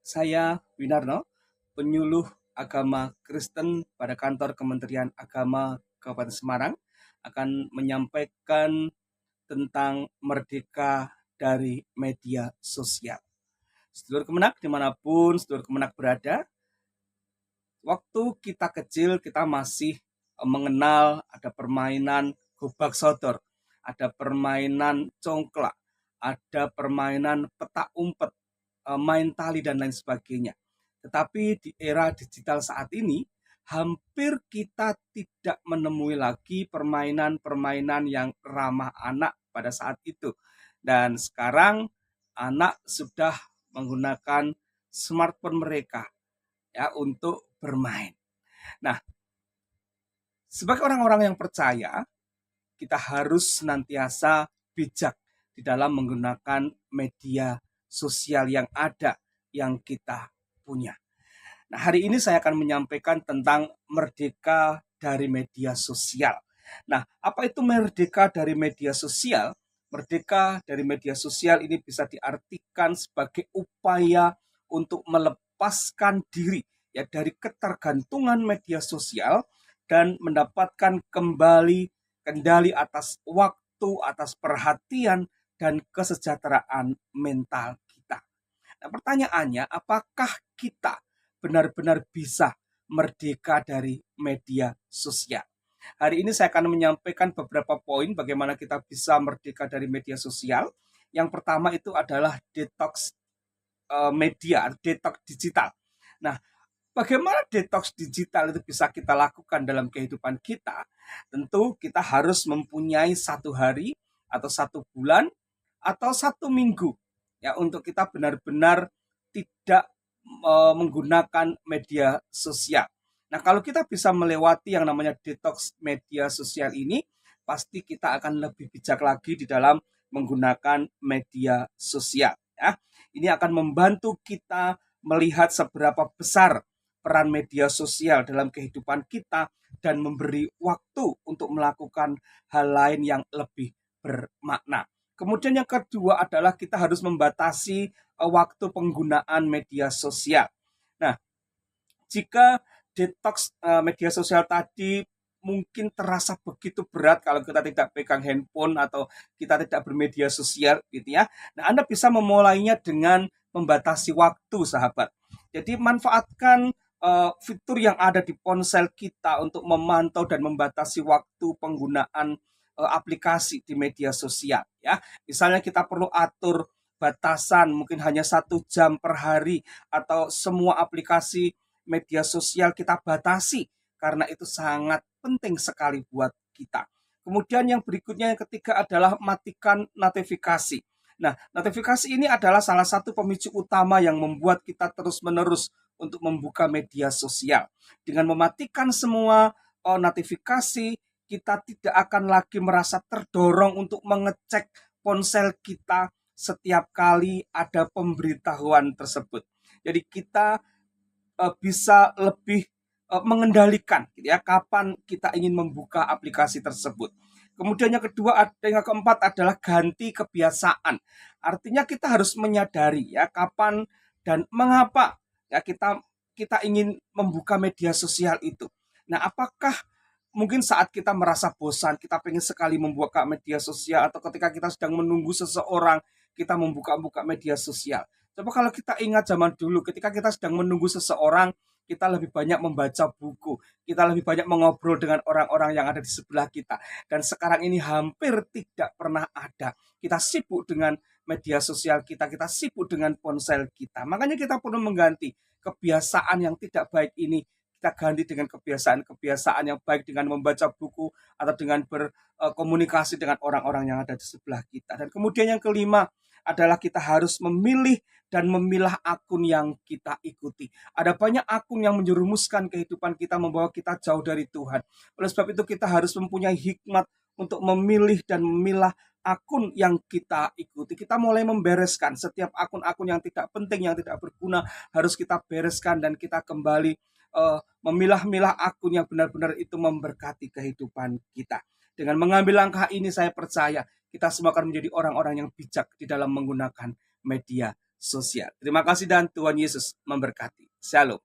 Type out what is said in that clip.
Saya Winarno, penyuluh agama Kristen pada kantor Kementerian Agama Kabupaten Semarang, akan menyampaikan tentang merdeka dari media sosial. Sedulur Kemenak, dimanapun sedulur Kemenak berada, waktu kita kecil kita masih mengenal ada permainan gobak sodor, ada permainan congklak, ada permainan petak umpet, main tali dan lain sebagainya. Tetapi di era digital saat ini, hampir kita tidak menemui lagi permainan-permainan yang ramah anak pada saat itu. Dan sekarang anak sudah menggunakan smartphone mereka ya untuk bermain. Nah, sebagai orang-orang yang percaya, kita harus senantiasa bijak di dalam menggunakan media sosial yang ada, yang kita punya. Nah, hari ini saya akan menyampaikan tentang merdeka dari media sosial. Nah, apa itu merdeka dari media sosial? Merdeka dari media sosial ini bisa diartikan sebagai upaya untuk melepaskan diri ya dari ketergantungan media sosial dan mendapatkan kembali kendali atas waktu, atas perhatian dan kesejahteraan mental kita. Nah, pertanyaannya, apakah kita benar-benar bisa merdeka dari media sosial? Hari ini saya akan menyampaikan beberapa poin bagaimana kita bisa merdeka dari media sosial. Yang pertama itu adalah detox media, detox digital. Nah, bagaimana detox digital itu bisa kita lakukan dalam kehidupan kita? Tentu kita harus mempunyai satu hari atau satu bulan atau satu minggu ya untuk kita benar-benar tidak menggunakan media sosial. Nah, kalau kita bisa melewati yang namanya detox media sosial ini, pasti kita akan lebih bijak lagi di dalam menggunakan media sosial. Ya, ini akan membantu kita melihat seberapa besar peran media sosial dalam kehidupan kita dan memberi waktu untuk melakukan hal lain yang lebih bermakna. Kemudian yang kedua adalah kita harus membatasi waktu penggunaan media sosial. Nah, jika detox media sosial tadi mungkin terasa begitu berat kalau kita tidak pegang handphone atau kita tidak bermedia sosial gitu ya. Nah, Anda bisa memulainya dengan membatasi waktu, sahabat. Jadi manfaatkan fitur yang ada di ponsel kita untuk memantau dan membatasi waktu penggunaan aplikasi di media sosial ya. Misalnya kita perlu atur batasan mungkin hanya 1 jam per hari atau semua aplikasi media sosial kita batasi karena itu sangat penting sekali buat kita. Kemudian yang berikutnya yang ketiga adalah matikan notifikasi. Nah, notifikasi ini adalah salah satu pemicu utama yang membuat kita terus-menerus untuk membuka media sosial. Dengan mematikan semua notifikasi, kita tidak akan lagi merasa terdorong untuk mengecek ponsel kita setiap kali ada pemberitahuan tersebut. Jadi kita bisa lebih mengendalikan gitu ya kapan kita ingin membuka aplikasi tersebut. Kemudian yang kedua, yang keempat adalah ganti kebiasaan. Artinya kita harus menyadari ya kapan dan mengapa ya kita ingin membuka media sosial itu. Nah, apakah mungkin saat kita merasa bosan, kita pengen sekali membuka media sosial atau ketika kita sedang menunggu seseorang, kita membuka-buka media sosial. Coba kalau kita ingat zaman dulu ketika kita sedang menunggu seseorang, kita lebih banyak membaca buku, kita lebih banyak mengobrol dengan orang-orang yang ada di sebelah kita. Dan sekarang ini hampir tidak pernah ada. Kita sibuk dengan media sosial kita, kita sibuk dengan ponsel kita. Makanya kita perlu mengganti kebiasaan yang tidak baik ini, kita ganti dengan kebiasaan-kebiasaan yang baik dengan membaca buku atau dengan berkomunikasi dengan orang-orang yang ada di sebelah kita. Dan kemudian yang kelima adalah kita harus memilih dan memilah akun yang kita ikuti. Ada banyak akun yang menjerumuskan kehidupan kita, membawa kita jauh dari Tuhan. Oleh sebab itu kita harus mempunyai hikmat untuk memilih dan memilah akun yang kita ikuti. Kita mulai membereskan setiap akun-akun yang tidak penting, yang tidak berguna, harus kita bereskan dan kita kembali memilah-milah akun yang benar-benar itu memberkati kehidupan kita. Dengan mengambil langkah ini saya percaya kita semua akan menjadi orang-orang yang bijak di dalam menggunakan media sosial. Terima kasih dan Tuhan Yesus memberkati. Shalom.